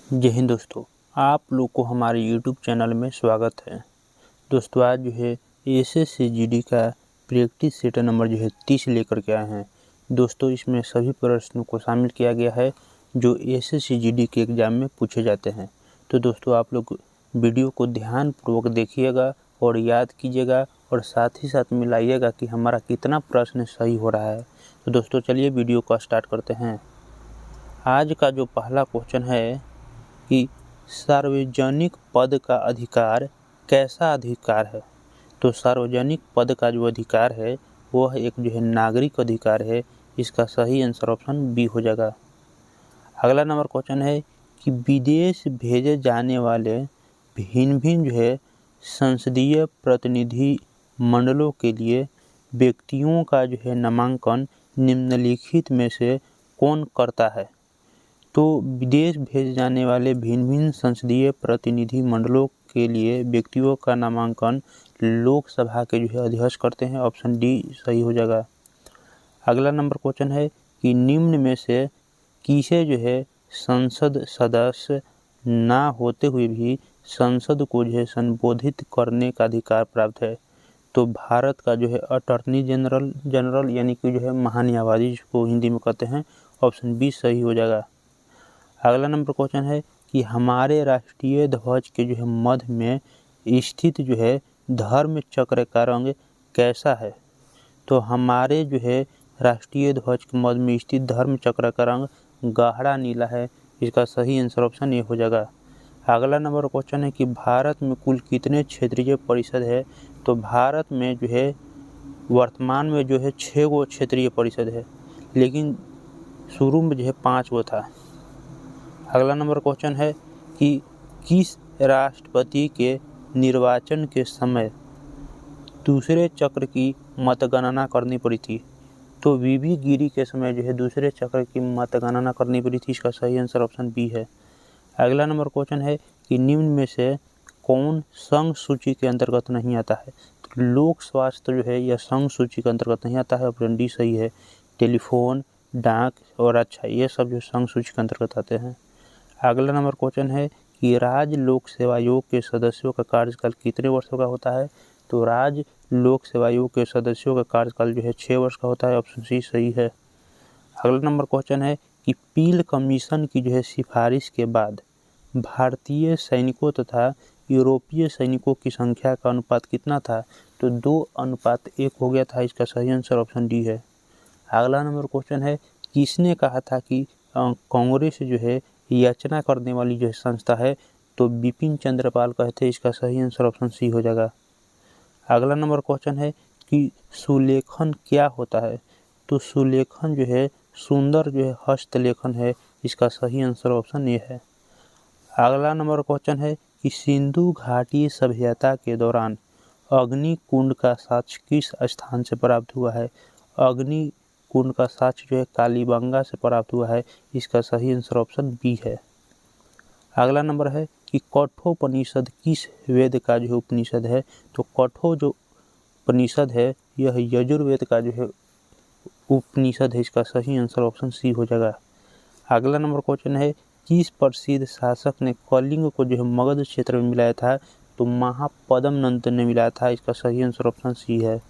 जय हिंद दोस्तों, आप लोग को हमारे YouTube चैनल में स्वागत है। दोस्तों आज जो है एसएससी जीडी का प्रैक्टिस सेट नंबर 30 लेकर के आए हैं। दोस्तों इसमें सभी प्रश्नों को शामिल किया गया है जो एसएससी जीडी के एग्ज़ाम में पूछे जाते हैं। तो दोस्तों आप लोग वीडियो को ध्यानपूर्वक देखिएगा और याद कीजिएगा और साथ ही साथ मिलाइएगा कि हमारा कितना प्रश्न सही हो रहा है। तो दोस्तों चलिए वीडियो को स्टार्ट करते हैं। आज का जो पहला क्वेश्चन है कि सार्वजनिक पद का अधिकार कैसा अधिकार है। तो सार्वजनिक पद का जो अधिकार है वह एक जो है नागरिक अधिकार है। इसका सही आंसर ऑप्शन बी हो जाएगा। अगला नंबर क्वेश्चन है कि विदेश भेजे जाने वाले भिन्न भिन्न जो है संसदीय प्रतिनिधि मंडलों के लिए व्यक्तियों का जो है नामांकन निम्नलिखित में से कौन करता है। तो विदेश भेजे जाने वाले भिन्न भिन्न संसदीय प्रतिनिधि मंडलों के लिए व्यक्तियों का नामांकन लोकसभा के जो है अध्यक्ष करते हैं। ऑप्शन डी सही हो जाएगा। अगला नंबर क्वेश्चन है कि निम्न में से किसे जो है संसद सदस्य ना होते हुए भी संसद को जो है संबोधित करने का अधिकार प्राप्त है। तो भारत का जो है अटॉर्नी जनरल यानी कि जो है महान्यायवादी जिसको हिंदी में कहते हैं। ऑप्शन बी सही हो जाएगा। अगला नंबर क्वेश्चन है कि हमारे राष्ट्रीय ध्वज के जो है मध्य में स्थित जो है धर्म चक्र का रंग कैसा है। तो हमारे जो है राष्ट्रीय ध्वज के मध्य में स्थित धर्म चक्र का रंग गहरा नीला है। इसका सही आंसर ऑप्शन ए हो जाएगा। अगला नंबर क्वेश्चन है कि भारत में कुल कितने क्षेत्रीय परिषद है। तो भारत में जो है वर्तमान में जो है 6 गो क्षेत्रीय परिषद है, लेकिन शुरू में जो है 5 गो था। अगला नंबर क्वेश्चन है कि किस राष्ट्रपति के निर्वाचन के समय दूसरे चक्र की मतगणना करनी पड़ी थी। तो वीवी गिरी के समय जो है दूसरे चक्र की मतगणना करनी पड़ी थी। इसका सही आंसर ऑप्शन बी है। अगला नंबर क्वेश्चन है कि निम्न में से कौन संघ सूची के अंतर्गत नहीं आता है। तो लोक स्वास्थ्य जो है यह संघ सूची के अंतर्गत नहीं आता है। ऑप्शन डी सही है। टेलीफोन, डाक और अच्छा ये सब जो संघ सूची के अंतर्गत आते हैं। अगला नंबर क्वेश्चन है कि राज्य लोक सेवा आयोग के सदस्यों का कार्यकाल कितने वर्षों का होता है। तो राज्य लोक सेवा आयोग के सदस्यों का कार्यकाल जो है 6 वर्ष का होता है। ऑप्शन सी सही है। अगला नंबर क्वेश्चन है कि पील कमीशन की जो है सिफारिश के बाद भारतीय सैनिकों तथा यूरोपीय सैनिकों की संख्या का अनुपात कितना था। तो 2:1 हो गया था। इसका सही आंसर ऑप्शन डी है। अगला नंबर क्वेश्चन है किसने कहा था कि कांग्रेस जो है याचना करने वाली जो संस्था है। तो बिपिन चंद्र पाल कहते हैं। इसका सही आंसर ऑप्शन सी हो जाएगा। अगला नंबर क्वेश्चन है कि सुलेखन क्या होता है। तो सुलेखन जो है सुंदर जो है हस्तलेखन है। इसका सही आंसर ऑप्शन ए है। अगला नंबर क्वेश्चन है कि सिंधु घाटी सभ्यता के दौरान अग्नि कुंड का साक्ष्य किस स्थान से प्राप्त हुआ है। अग्नि कुंड का साक्ष्य जो है कालीबंगा से प्राप्त हुआ है। इसका सही आंसर ऑप्शन बी है। अगला नंबर है कि कठोपनिषद किस वेद का जो है उपनिषद है। तो कठो जो उपनिषद है यह यजुर्वेद का जो है उपनिषद है। इसका सही आंसर ऑप्शन सी हो जाएगा। अगला नंबर क्वेश्चन है किस प्रसिद्ध शासक ने कलिंग को जो है मगध क्षेत्र में मिलाया था। तो महापद्म नंद ने मिलाया था। इसका सही आंसर ऑप्शन सी है।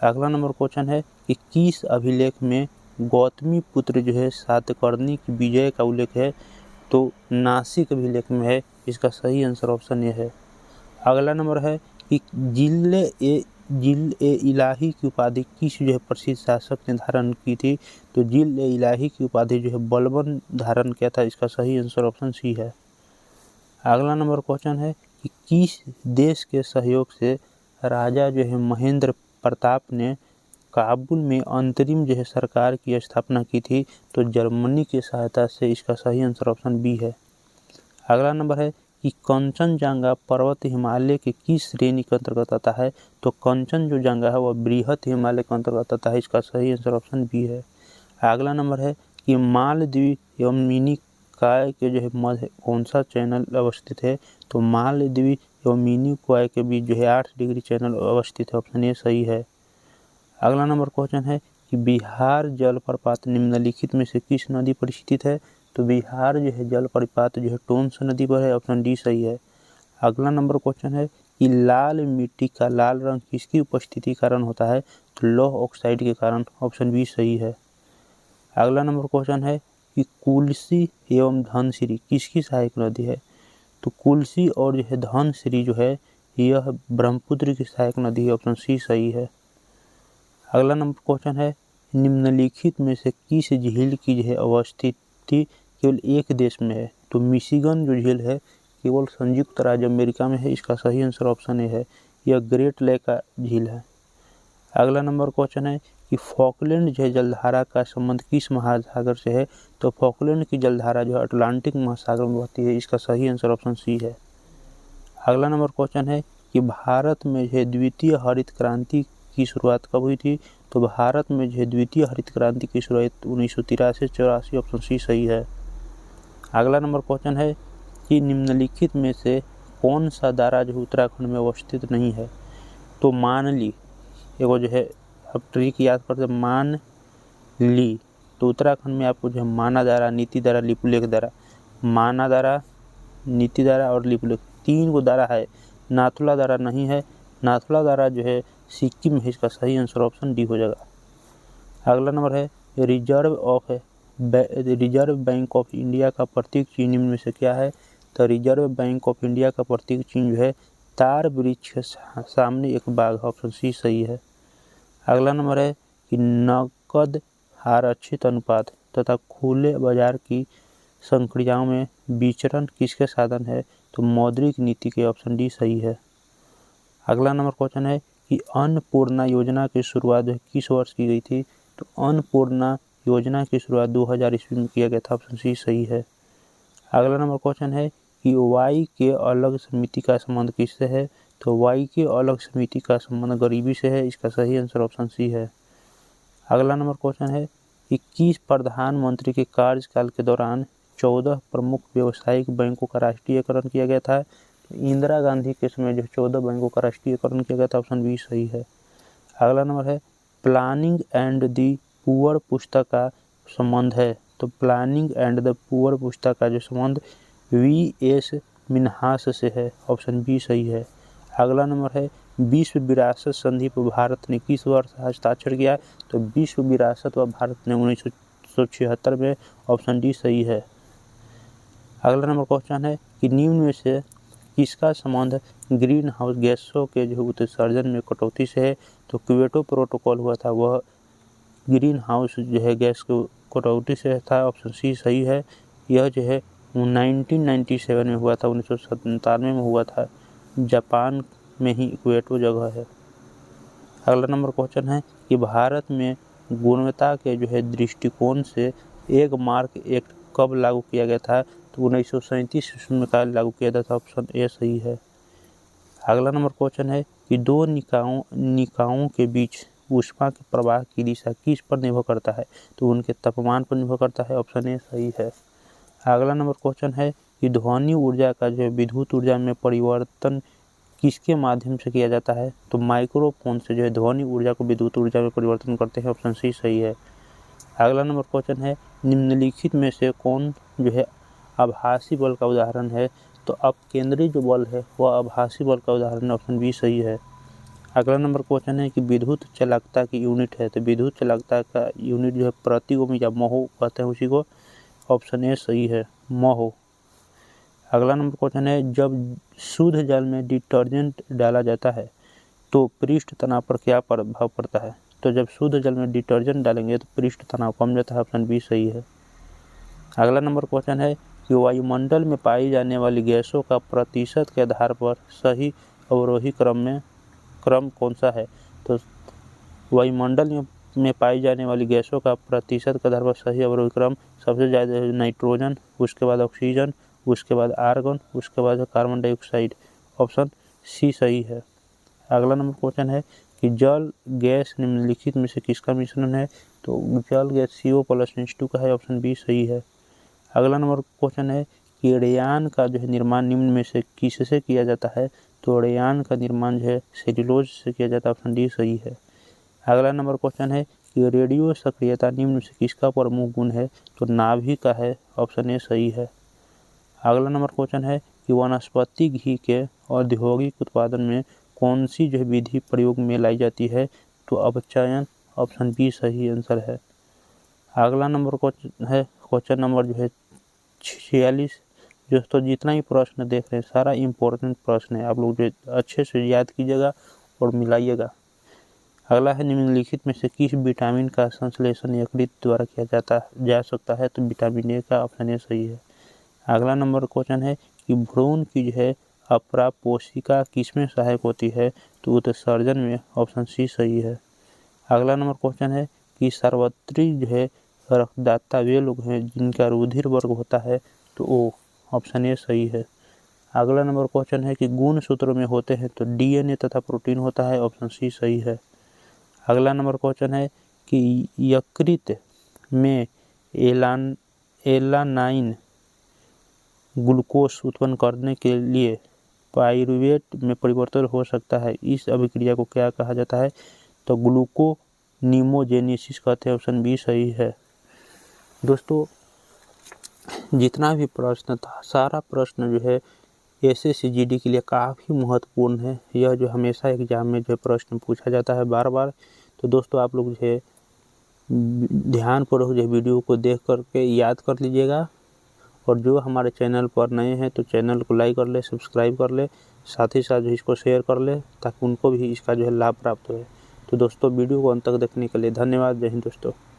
अगला नंबर क्वेश्चन है कि किस अभिलेख में गौतमी पुत्र जो है सातकर्णी की विजय का उल्लेख है। तो नासिक अभिलेख में है। इसका सही आंसर ऑप्शन ए है। अगला नंबर है कि जिल-ए-इलाही की उपाधि किस जो है प्रसिद्ध शासक ने धारण की थी। तो जिल-ए-इलाही की उपाधि जो है बलबन धारण किया था। इसका सही आंसर ऑप्शन सी है। अगला नंबर क्वेश्चन है कि किस देश के सहयोग से राजा जो है महेंद्र प्रताप ने काबुल में अंतरिम जो है सरकार की स्थापना की थी। तो जर्मनी की सहायता से। इसका सही आंसर ऑप्शन बी है। अगला नंबर है कि कंचनजंगा पर्वत हिमालय के किस श्रेणी के अंतर्गत आता है। तो कंचन जो जंगा है वह बृहत हिमालय के अंतर्गत आता है। इसका सही आंसर ऑप्शन बी है। अगला नंबर है कि मालदीव एवं मिनिकॉय के जो है मध्य कौन सा चैनल अवस्थित है। तो मालदीव एवं मिनिकॉय के बीच जो है 8 डिग्री चैनल अवस्थित है। ऑप्शन ए सही है। अगला नंबर क्वेश्चन है कि बिहार जलप्रपात निम्नलिखित में से किस नदी पर स्थित है। तो बिहार जो है जल परिपात जो है टोंस नदी पर है, ऑप्शन डी सही है। अगला नंबर क्वेश्चन है कि लाल मिट्टी का लाल रंग किसकी उपस्थिति के कारण होता है, तो लौह ऑक्साइड के कारण, ऑप्शन बी सही है। अगला नंबर क्वेश्चन है कि कुल्सी एवं धनसिरी किसकी सहायक नदी है, तो कुल्सी और जो है धनसिरी जो है यह ब्रह्मपुत्र की सहायक नदी है, ऑप्शन सी सही है। अगला नंबर क्वेश्चन है निम्नलिखित में से किस झील की जो है अवस्थिति केवल एक देश में है, तो मिशिगन जो झील है केवल संयुक्त राज्य अमेरिका में है, इसका सही आंसर ऑप्शन ए है, यह ग्रेट लेक का झील है। अगला नंबर क्वेश्चन है कि फॉकलैंड जो है जलधारा का संबंध किस महासागर से है, तो फॉकलैंड की जलधारा जो है अटलांटिक महासागर में बहती है, इसका सही आंसर ऑप्शन सी है। अगला नंबर क्वेश्चन है कि भारत में जो है द्वितीय हरित क्रांति की शुरुआत कब हुई थी, तो भारत में जो है द्वितीय हरित क्रांति की शुरुआत 1983-84, ऑप्शन सी सही है। अगला नंबर क्वेश्चन है कि निम्नलिखित में से कौन सा दारा जो उत्तराखंड में अवस्थित नहीं है, तो मानली एगो जो है अब ट्रिक याद करते मान ली, तो उत्तराखंड में आपको जो है माना दारा, नीति दारा, लिपुलेख दारा, माना दारा, नीति दारा और लिपुलेख, 3 गो दारा है। नाथुला दारा नहीं है, नाथुला दारा जो है सिक्किम है, इसका सही आंसर ऑप्शन डी हो जाएगा। अगला नंबर है रिजर्व बैंक ऑफ इंडिया का प्रतीक चिन्ह निम्न में से क्या है, तो रिजर्व बैंक ऑफ इंडिया का प्रतीक चिन्ह जो है तार वृक्ष के सामने एक बाघ, ऑप्शन सी सही है। अगला नंबर है कि नकद आरक्षित अनुपात तथा खुले बाजार की संक्रियाओं में विचरण किसके साधन है, तो मौद्रिक नीति के, ऑप्शन डी सही है। अगला नंबर क्वेश्चन है कि अन्नपूर्णा योजना की शुरुआत किस वर्ष की गई थी, तो अन्नपूर्णा योजना की शुरुआत 2000 ईस्वी में किया गया था, ऑप्शन सी सही है। अगला नंबर क्वेश्चन है कि वाई के अलग समिति का संबंध किससे है, तो वाई के अलग समिति का संबंध गरीबी से है, इसका सही आंसर ऑप्शन सी है। अगला नंबर क्वेश्चन है कि किस प्रधानमंत्री के कार्यकाल के दौरान 14 प्रमुख व्यावसायिक बैंकों का राष्ट्रीयकरण किया गया था, तो इंदिरा गांधी के समय जो 14 बैंकों का राष्ट्रीयकरण किया गया था, ऑप्शन बी सही है। अगला नंबर है प्लानिंग एंड द पुअर पुस्तक का संबंध है, तो प्लानिंग एंड द पुअर पुस्तक का जो संबंध वी.एस. मिन्हास से है, ऑप्शन बी सही है। अगला नंबर है विश्व विरासत संधि पर भारत ने किस वर्ष हस्ताक्षर किया, तो विश्व विरासत व भारत ने 1976 में, ऑप्शन डी सही है। अगला नंबर क्वेश्चन है कि निम्न में से किसका संबंध ग्रीन हाउस गैसों के जो उत्सर्जन में कटौती से है, तो क्योटो प्रोटोकॉल हुआ था वह ग्रीन हाउस जो है गैस को कटौती से था, ऑप्शन सी सही है। यह जो है 1997 में हुआ था, 1997 में हुआ था, जापान में ही क्योटो जगह है। अगला नंबर क्वेश्चन है कि भारत में गुणवत्ता के जो है दृष्टिकोण से एक मार्क एक्ट कब लागू किया गया था, तो 1937 ईस्वी में लागू किया गया था, ऑप्शन ए सही है। अगला नंबर क्वेश्चन है कि दो निकायों के बीच ऊष्मा के प्रवाह की दिशा किस पर निर्भर करता है, तो उनके तापमान पर निर्भर करता है, ऑप्शन ए सही है। अगला नंबर क्वेश्चन है कि ध्वनि ऊर्जा का जो है विद्युत ऊर्जा में परिवर्तन किसके माध्यम से किया जाता है, तो माइक्रोफोन से जो है ध्वनि ऊर्जा को विद्युत ऊर्जा में परिवर्तन करते हैं, ऑप्शन सी सही है। अगला नंबर क्वेश्चन है निम्नलिखित में से कौन जो है आभासी बल का उदाहरण है, तो अपकेंद्री जो बल है वह आभासी बल का उदाहरण है, ऑप्शन बी सही है। अगला नंबर क्वेश्चन है कि विद्युत चालकता की यूनिट है, तो विद्युत चालकता का यूनिट जो है प्रति ओम या महो कहते हैं उसी को, ऑप्शन ए सही है, महो। अगला नंबर क्वेश्चन है जब शुद्ध जल में डिटर्जेंट डाला जाता है तो पृष्ठ तनाव पर क्या प्रभाव पड़ता है, तो जब शुद्ध जल में डिटर्जेंट डालेंगे तो पृष्ठ तनाव कम जाता है, ऑप्शन बी सही है। अगला नंबर क्वेश्चन है कि वायुमंडल में पाई जाने वाली गैसों का प्रतिशत के आधार पर सही अवरोही क्रम कौन सा है, तो वायुमंडल में पाई जाने वाली गैसों का प्रतिशत के आधार पर सही अवरोही क्रम सबसे ज़्यादा है नाइट्रोजन, उसके बाद ऑक्सीजन, उसके बाद आर्गन, उसके बाद कार्बन डाइऑक्साइड, ऑप्शन सी सही है। अगला नंबर क्वेश्चन है कि जल गैस निम्नलिखित में से किसका मिश्रण है, तो जल गैस CO+H2 का है, ऑप्शन बी सही है। अगला नंबर क्वेश्चन है कि रेयान का जो है निर्माण निम्न में से किससे किया जाता है, तो रेयान का निर्माण जो है सेल्यूलोज से किया जाता है, ऑप्शन डी सही है। अगला नंबर क्वेश्चन है कि रेडियो सक्रियता निम्न से किसका प्रमुख गुण है, तो नाभि का है, ऑप्शन ए सही है। अगला नंबर क्वेश्चन है कि वनस्पति घी के औद्योगिक उत्पादन में कौन सी जो विधि प्रयोग में लाई जाती है, तो अपचयन, ऑप्शन बी सही आंसर है। अगला नंबर क्वेश्चन नंबर जो है 46। दोस्तों जितना ही प्रश्न देख रहे हैं सारा इम्पोर्टेंट प्रश्न है, आप लोग जो अच्छे से याद कीजिएगा और मिलाइएगा। अगला है निम्नलिखित में से किस विटामिन का संश्लेषण यकृत द्वारा किया जा सकता है, तो विटामिन ए का ऑप्शन ए सही है। अगला नंबर क्वेश्चन है कि भ्रूण की जो है अपराग कोशिका किसमें सहायक होती है, तो उत्सर्जन में, ऑप्शन सी सही है। अगला नंबर क्वेश्चन है कि सार्वत्रिक जो है रक्तदाता वे लोग हैं जिनका रुधिर वर्ग होता है, तो ओ, ऑप्शन ए सही है। अगला नंबर क्वेश्चन है कि गुणसूत्रों में होते हैं, तो डीएनए तथा प्रोटीन होता है, ऑप्शन सी सही है। अगला नंबर क्वेश्चन है कि यकृत में एलानाइन ग्लूकोज उत्पन्न करने के लिए पाइरूवेट में परिवर्तन हो सकता है, इस अभिक्रिया को क्या कहा जाता है, तो ग्लूकोनीमोजेनेसिस कहते हैं, ऑप्शन बी सही है। दोस्तों जितना भी प्रश्न था सारा प्रश्न जो है SSC GD के लिए काफ़ी महत्वपूर्ण है। यह जो हमेशा एग्जाम में जो प्रश्न पूछा जाता है बार बार, तो दोस्तों आप लोग जो है ध्यानपूर्वक जो वीडियो को देख करके याद कर लीजिएगा। और जो हमारे चैनल पर नए हैं तो चैनल को लाइक कर ले, सब्सक्राइब कर ले, साथ ही साथ इसको शेयर कर ले ताकि उनको भी इसका जो है लाभ प्राप्त हो। तो दोस्तों वीडियो को अंत तक देखने के लिए धन्यवाद। जय हिंद दोस्तों।